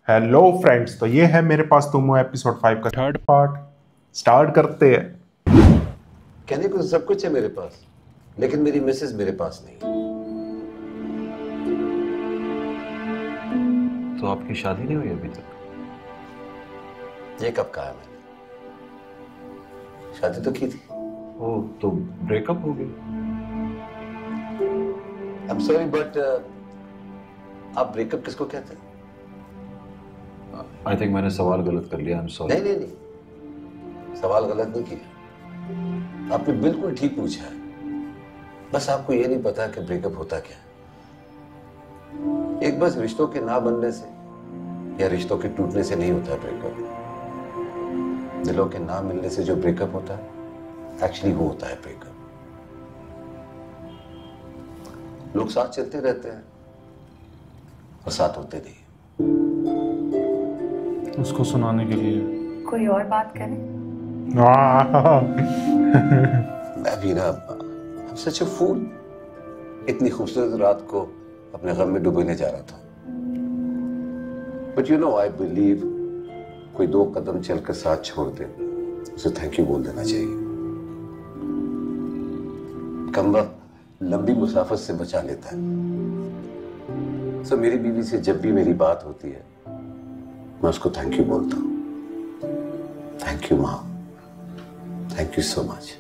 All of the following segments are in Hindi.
हेलो फ्रेंड्स, तो ये है मेरे पास तुम हो एपिसोड 5 का थर्ड पार्ट। स्टार्ट करते हैं। कहने को सब कुछ है मेरे पास, लेकिन मेरी मिसेस मेरे पास नहीं। तो आपकी शादी नहीं हुई अभी तक? ये कब कहा मैंने? शादी तो की थी। ओ, तो ब्रेकअप हो गई? आई एम सॉरी बट आप ब्रेकअप किसको कहते हैं? आई थिंक मैंने सवाल गलत कर लिया। I am sorry. नहीं नहीं नहीं, सवाल गलत नहीं किया, आपने बिल्कुल ठीक पूछा है। बस आपको ये नहीं पता कि ब्रेकअप होता क्या है। एक बस रिश्तों के ना बनने से या रिश्तों के टूटने से नहीं होता है ब्रेकअप। दिलों के ना मिलने से जो ब्रेकअप होता है, एक्चुअली वो होता है ब्रेकअप। लोग साथ चलते रहते हैं और साथ होते नहीं। उसको सुनाने के लिए कोई और बात करें? मैं भी ना, सच ए फूल। इतनी खूबसूरत रात को अपने गम में डुबोने जा रहा था। But you know, I believe कोई दो कदम चलकर साथ छोड़ दे, उसे थैंक यू बोल देना चाहिए। कम वक्त लंबी मुसाफत से बचा लेता है। सो मेरी बीवी से जब भी मेरी बात होती है, मैं उसको थैंक यू बोलता हूं। थैंक यू मां, थैंक यू सो मच।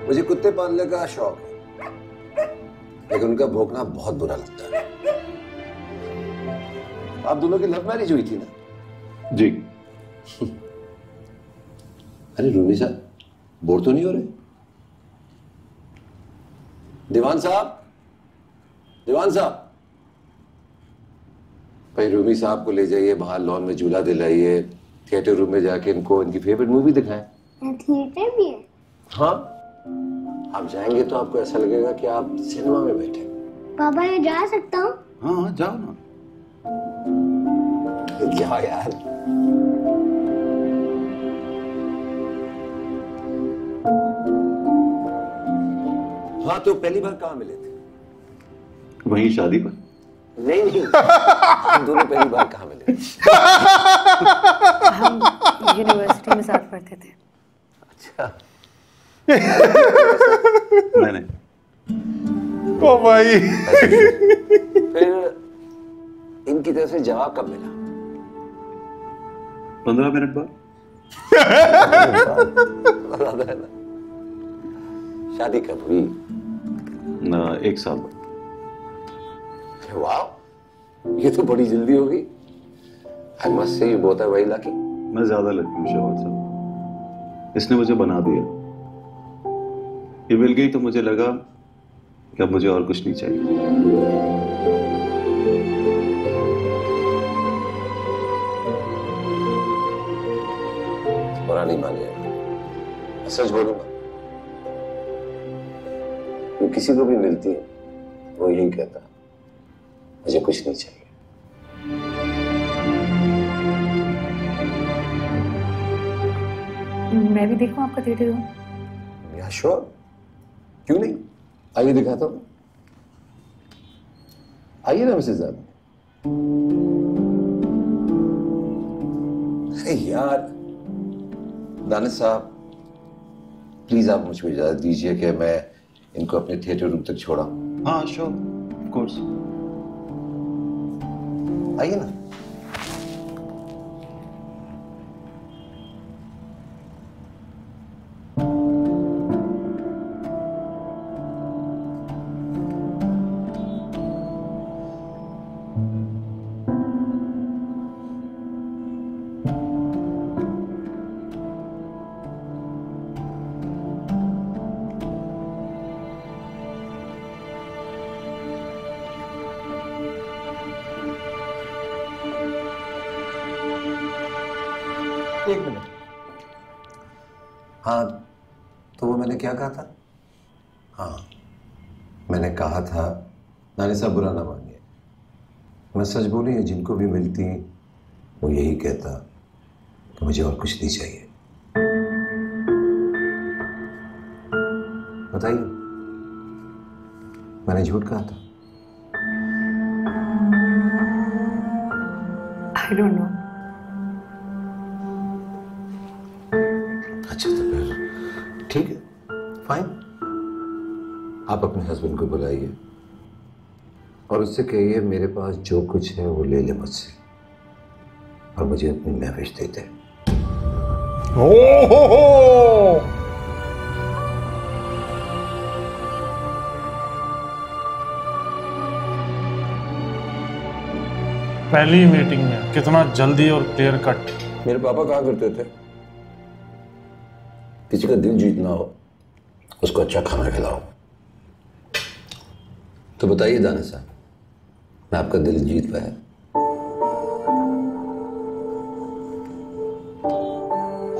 मुझे कुत्ते पालने का शौक है, लेकिन उनका भौंकना बहुत बुरा लगता है। आप दोनों की लव मैरिज हुई थी ना? जी। अरे रूमी साहब, बोर तो नहीं हो रहे? दीवान साहब, दीवान साहब, भाई रूमी साहब को ले जाइए बाहर, लॉन में झूला दिलाइए, थिएटर रूम में जाके इनको इनकी फेवरेट मूवी दिखाएं। थिएटर भी है? हाँ, आप जाएंगे तो आपको ऐसा लगेगा कि आप सिनेमा में बैठे। पापा, मैं जा सकता हूँ? हाँ जाओ ना। जाओ यार। हाँ, तो पहली बार कहाँ मिले थे? वहीं शादी पर? नहीं नहीं, हम दोनों पहली बार कहाँ मिले? हम यूनिवर्सिटी में साथ पढ़ते थे। अच्छा। नहीं। ओ भाई। फिर इनकी तरफ से जवाब कब मिला? 15 मिनट बाद। ज्यादा है ना। शादी कब हुई? ना, 1 साल बाद। वाह, ये तो बड़ी जल्दी होगी। I must say you both are very lucky. मैं ज्यादा लकी हूँ शौहर साहब। इसने मुझे बना दिया। ये मिल गई तो मुझे लगा कि अब मुझे और कुछ नहीं चाहिए। बुरा नहीं मानिएगा, मैं सच बोलूंगा, वो किसी को भी मिलती है वो यही कहता, मुझे कुछ नहीं चाहिए। मैं भी देखूं आपका थिएटर रूम? या श्योर, क्यों नहीं, आइए दिखाता हूं। आइए ना मिसेस साहब। अरे यार दानिश साहब, प्लीज आप मुझे इजाजत दीजिए कि मैं इनको अपने थिएटर रूम तक छोड़ा। हाँ श्योर, ऑफ कोर्स। आइए ना। एक मिनट। हाँ, तो वो मैंने क्या कहा था? हाँ, मैंने कहा था, नानी साहब बुरा ना मानिए, मैं सच बोली, जिनको भी मिलती वो यही कहता, कि मुझे और कुछ नहीं चाहिए। बताइए, मैंने झूठ कहा था? I don't know. अच्छा तो फिर ठीक है, फाइन। आप अपने हस्बैंड को बुलाइए और उससे कहिए मेरे पास जो कुछ है वो ले ले मुझसे और मुझे अपनी महविश दे दे। पहली मीटिंग में कितना जल्दी और क्लियर कट। मेरे पापा कहा करते थे, किसी का दिल जीतना हो उसको अच्छा खाना खिलाओ। तो बताइए दानिश साहब, मैं आपका दिल जीत पाया?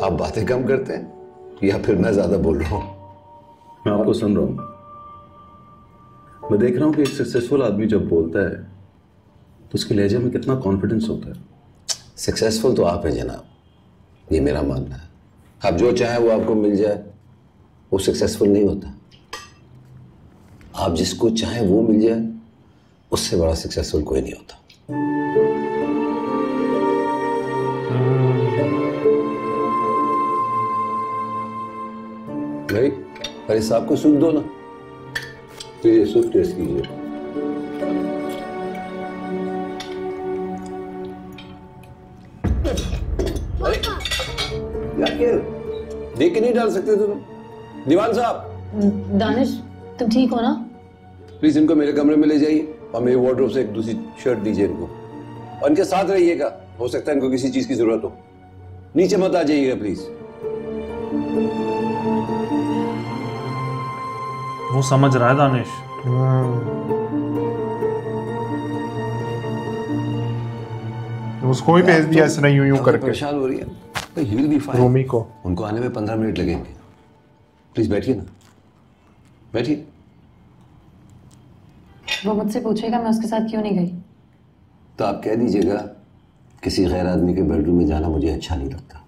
आप बातें कम करते हैं या फिर मैं ज्यादा बोल रहा हूं? मैं आपको सुन रहा हूं। मैं देख रहा हूं कि एक सक्सेसफुल आदमी जब बोलता है तो उसके लहजे में कितना कॉन्फिडेंस होता है। सक्सेसफुल तो आप हैं जनाब, ये मेरा मानना है। आप जो चाहें वो आपको मिल जाए, वो सक्सेसफुल नहीं होता। आप जिसको चाहें वो मिल जाए, उससे बड़ा सक्सेसफुल कोई नहीं होता। भाई अरे साहब को सूप दो ना, तो ये सूप टेस्ट कीजिए। अरे यार देख के नहीं डाल सकते तुम? दीवान साहब। दानिश, तुम ठीक हो ना? प्लीज इनको मेरे कमरे में ले जाइए और मेरे वार्डरोब से एक दूसरी शर्ट दीजिए इनको, और इनके साथ रहिएगा। हो सकता है इनको किसी चीज की जरूरत हो। नीचे मत आ जाइएगा प्लीज। वो समझ रहा है दानिश। उसको ही भेज दिया इसने यूं करके। परेशान हो रही है तो ही विल बी फाइन। रोमी को उनको आने में 15 मिनट लगेंगे। प्लीज बैठिए ना, बैठिए। वो मुझसे पूछेगा मैं उसके साथ क्यों नहीं गई। तो आप कह दीजिएगा किसी गैर आदमी के बेडरूम में जाना मुझे अच्छा नहीं लगता।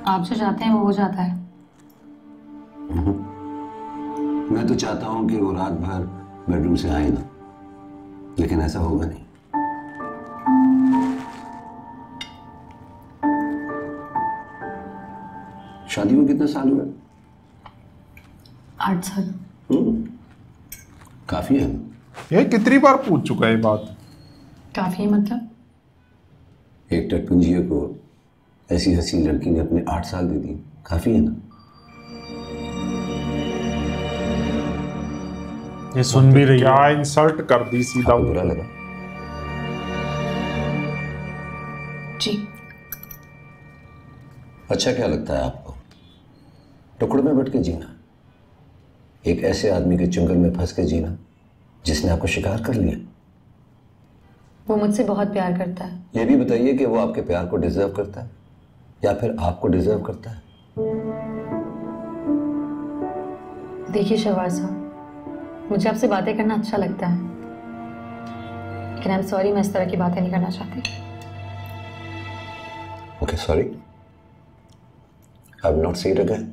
आप जो चाहते हैं वो हो जाता है। मैं तो चाहता हूं कि वो रात भर बेडरूम से आए ना, लेकिन ऐसा होगा नहीं। शादी को कितना साल हुआ? 8 साल। काफी है। ये कितनी बार पूछ चुका है ये बात? काफी मतलब? एक टटपुंजिया को ऐसी हसीन लड़की ने अपने 8 साल दे दिए, काफी है ना? ये सुन भी रही है। क्या इंसल्ट कर दी सीधा। आपको बुरा लगा? जी। अच्छा क्या लगता है आपको? टुकड़े में बैठ के जीना, एक ऐसे आदमी के चंगल में फंस के जीना जिसने आपको शिकार कर लिया? वो मुझसे बहुत प्यार करता है। ये भी बताइए कि वो आपके प्यार को डिजर्व करता है या फिर आपको डिजर्व करता है? देखिए शहबाज साहब, मुझे आपसे बातें करना अच्छा लगता है, लेकिन आई एम सॉरी, मैं इस तरह की बातें नहीं करना चाहती। Okay sorry, I will not से इट अगेन।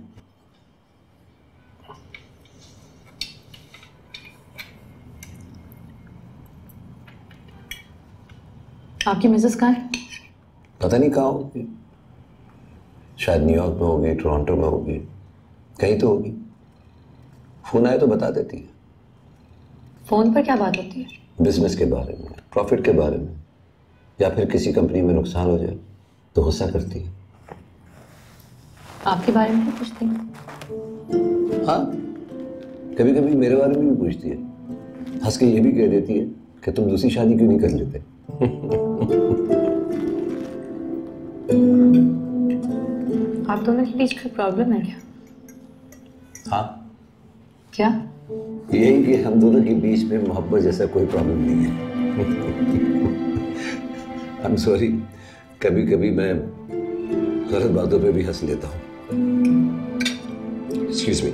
आपकी मिसेस कहाँ है? पता नहीं कहाँ होगी, शायद न्यूयॉर्क में होगी, टोरंटो में होगी, कहीं तो होगी। फोन आए तो बता देती है। फोन पर क्या बात होती है? बिजनेस के बारे में, प्रॉफिट के बारे में, या फिर किसी कंपनी में नुकसान हो जाए तो गुस्सा करती है। आपके बारे में भी पूछती है? हाँ, कभी कभी मेरे बारे में भी पूछती है। हंस के ये भी कह देती है कि तुम दूसरी शादी क्यों नहीं कर लेते। आप दोनों के बीच कोई प्रॉब्लम है क्या? हाँ, क्या? यही कि हम दोनों के बीच में मोहब्बत जैसा कोई प्रॉब्लम नहीं है। आई एम सॉरी, कभी कभी मैं गलत बातों पे भी हंस लेता हूँ। Excuse me.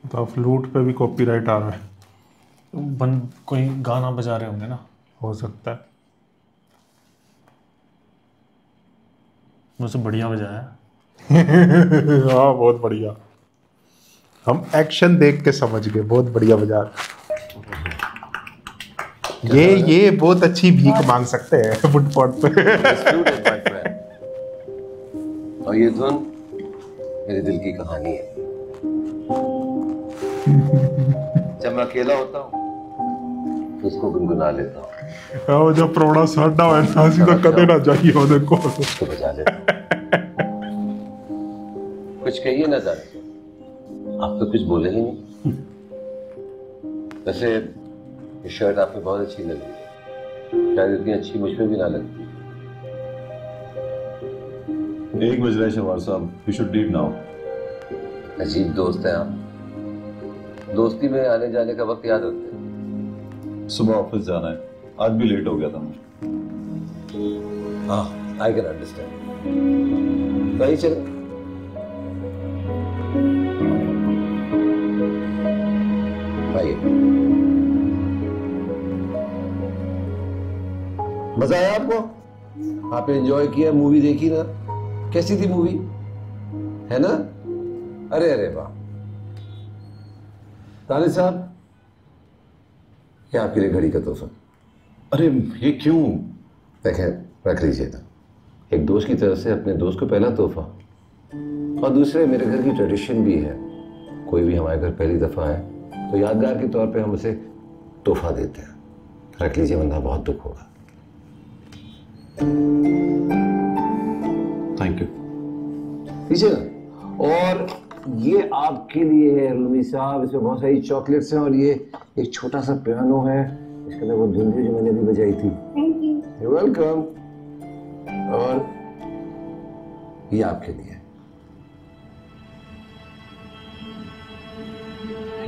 तो फ्लूट पे भी कॉपीराइट आ रहा है। कोई गाना बजा रहे होंगे ना, हो सकता है। मुझसे बढ़िया बजाया। हाँ बहुत बढ़िया, हम एक्शन देख के समझ गए, बहुत बढ़िया बजा रहे। ये बहुत अच्छी भीख मांग सकते हैं फुटपाथ पे। और ये धुन मेरे दिल की कहानी है। जब मैं अकेला होता हूँ तो उसको गुनगुना लेता हूँ। हाँ, जब प्रोड़ा साडा है ना सीधा कदे ना जाइए उन्हें को उसको बजा लेता हूँ। कुछ कहिए ना जाने, आप तो कुछ बोले ही नहीं। वैसे ये शर्ट आप पे बहुत अच्छी लग रही है, शायद इतनी अच्छी मुझ पे भी ना लगती। 1 बज रहा है शवार साहब, यू शुड लीव नाउ। अजीब दोस्त हैं आप, दोस्ती में आने जाने का वक्त याद रखते हैं। सुबह ऑफिस जाना है, आज भी लेट हो गया था मुझे। हाँ, आई कैन अंडरस्टैंड। तो ही चलो। आइए। मजा आया आपको? आपने एंजॉय किया, मूवी देखी ना? कैसी थी मूवी, है ना? अरे अरे वाह। ताले साहब, क्या आपके लिए घड़ी का तोहफा? अरे ये क्यों? देखें, रख लीजिए ना। एक दोस्त की तरफ से अपने दोस्त को पहला तोहफा, और दूसरे मेरे घर की ट्रेडिशन भी है, कोई भी हमारे घर पहली दफा आए तो यादगार के तौर पे हम उसे तोहफा देते हैं। रख लीजिए, वरना बहुत दुख होगा। Thank you. लीजिए ना। और ये आपके लिए है रुमी साहब, इसमें बहुत सारी चॉकलेट्स हैं, और ये एक छोटा सा पियानो है, इसके अंदर वो धुन थी जो मैंने अभी बजाई थी। Thank you. You welcome. और ये आपके लिए।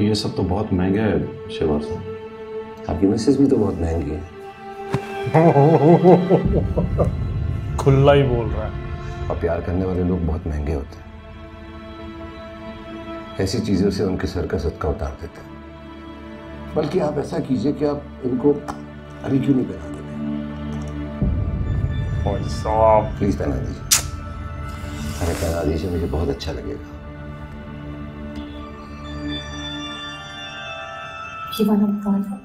ये सब तो बहुत महंगा है शिवार साहब। आपकी मिसेस भी तो बहुत महंगी है। खुला ही बोल रहा है। और प्यार करने वाले लोग बहुत महंगे होते हैं। ऐसी चीजों से उनके सर का सदका उतार देते हैं। बल्कि आप ऐसा कीजिए कि आप इनको अभी क्यों नहीं पहना देते? भाई साहब प्लीज पहना दीजिए। अरे पहना दीजिए, मुझे बहुत अच्छा लगेगा। ये वाला बता दो।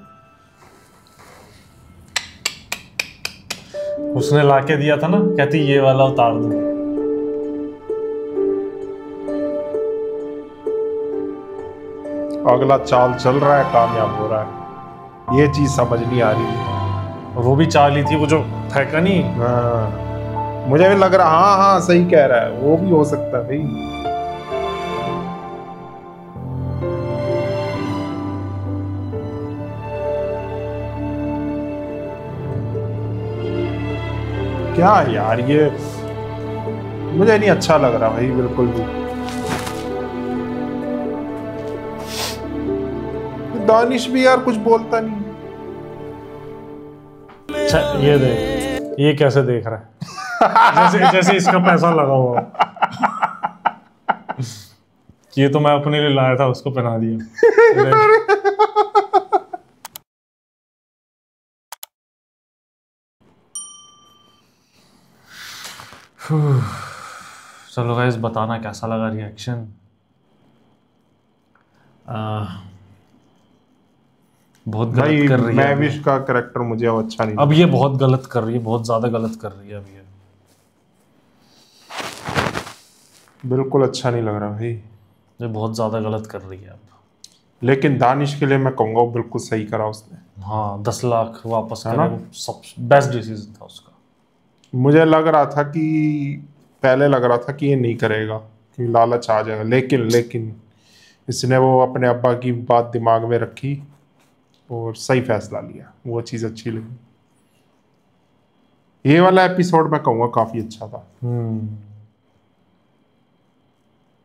उसने लाके दिया था ना, कहती ये वाला उतार दूं। अगला चाल चल रहा है, कामयाब हो रहा है। ये चीज समझ नहीं आ रही। और वो भी चाल ही थी, वो जो फेंका नहीं। हाँ, मुझे भी लग रहा, हाँ हाँ सही कह रहा है, वो भी हो सकता है भाई। क्या यार, ये मुझे नहीं अच्छा लग रहा भाई बिल्कुल भी। दानिश भी यार कुछ बोलता नहीं। अच्छा ये देख, ये कैसे देख रहा है, जैसे जैसे इसका पैसा लगा हुआ हो। ये तो मैं अपने लिए लाया था, उसको पहना दिया। चलो गाइस, बताना कैसा लगा रिएक्शन। बहुत गलत भाई कर रही है अब मैविश का कैरेक्टर मुझे अच्छा नहीं अब ये बहुत गलत कर रही है, बहुत ज्यादा गलत कर रही है अब ये। बिल्कुल अच्छा नहीं लग रहा भाई। ये बहुत ज्यादा गलत कर रही है अब। लेकिन दानिश के लिए मैं कहूँगा वो बिल्कुल सही करा उसने। हाँ 10 लाख वापस है करे, ना? वो सब बेस्ट डिसीजन था उसका। मुझे लग रहा था कि पहले लग रहा था कि ये नहीं करेगा कि लालच आ जाएगा, लेकिन इसने वो अपने अब्बा की बात दिमाग में रखी और सही फैसला लिया, वो चीज़ अच्छी लगी। ये वाला एपिसोड मैं कहूँगा काफ़ी अच्छा था।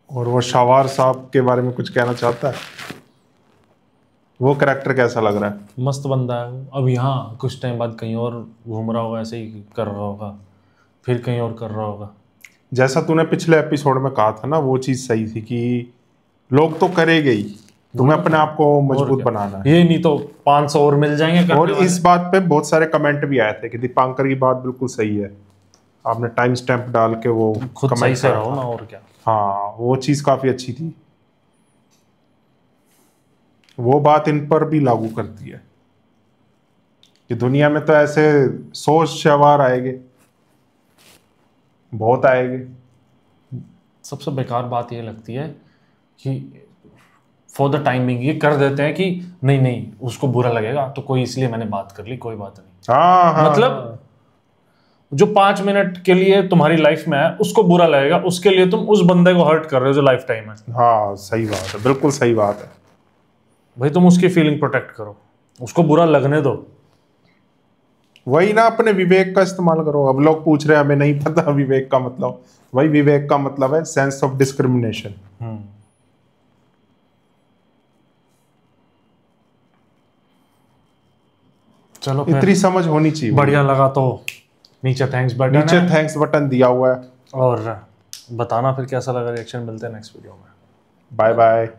और वो शावार साहब के बारे में कुछ कहना चाहता है? वो कैरेक्टर कैसा लग रहा है? मस्त बंदा है वो। अब यहाँ कुछ टाइम बाद कहीं और घूम रहा होगा, ऐसे ही कर रहा होगा, फिर कहीं और कर रहा होगा। जैसा तूने पिछले एपिसोड में कहा था ना, वो चीज़ सही थी कि लोग तो करेंगे ही, तुम्हें अपने आप को मजबूत बनाना है। ये नहीं तो 500 और मिल जाएंगे करने और वाले। इस बात पे बहुत सारे कमेंट भी आए थे कि दीपांकर की बात बिल्कुल सही है, आपने टाइम स्टैम्प डाल के वो खुद सही कमेंट से करा रहो था। ना, और क्या। हाँ वो चीज़ काफ़ी अच्छी थी। वो बात इन पर भी लागू करती है कि दुनिया में तो ऐसे 100 शवार आएंगे, बहुत आएंगे। सबसे बेकार बात ये लगती है कि फॉर द टाइमिंग ये कर देते हैं कि नहीं उसको बुरा लगेगा तो कोई, इसलिए मैंने बात कर ली, कोई बात नहीं। हाँ मतलब जो 5 मिनट के लिए तुम्हारी लाइफ में है उसको बुरा लगेगा, उसके लिए तुम उस बंदे को हर्ट कर रहे हो जो लाइफ टाइम है। हाँ सही बात है, बिल्कुल सही बात है। भाई तुम उसकी फीलिंग प्रोटेक्ट करो, उसको बुरा लगने दो। वही ना, अपने विवेक का इस्तेमाल करो। अब लोग पूछ रहे हैं हमें नहीं पता विवेक का मतलब, वही विवेक का मतलब है सेंस ऑफ डिस्क्रिमिनेशन। चलो फिर, इतनी समझ होनी चाहिए। बढ़िया लगा तो नीचे थैंक्स बटन नीचे है, थैंक्स बटन दिया हुआ है। और बताना फिर कैसा लगा, रिएक्शन। मिलते हैं नेक्स्ट वीडियो में। Bye bye.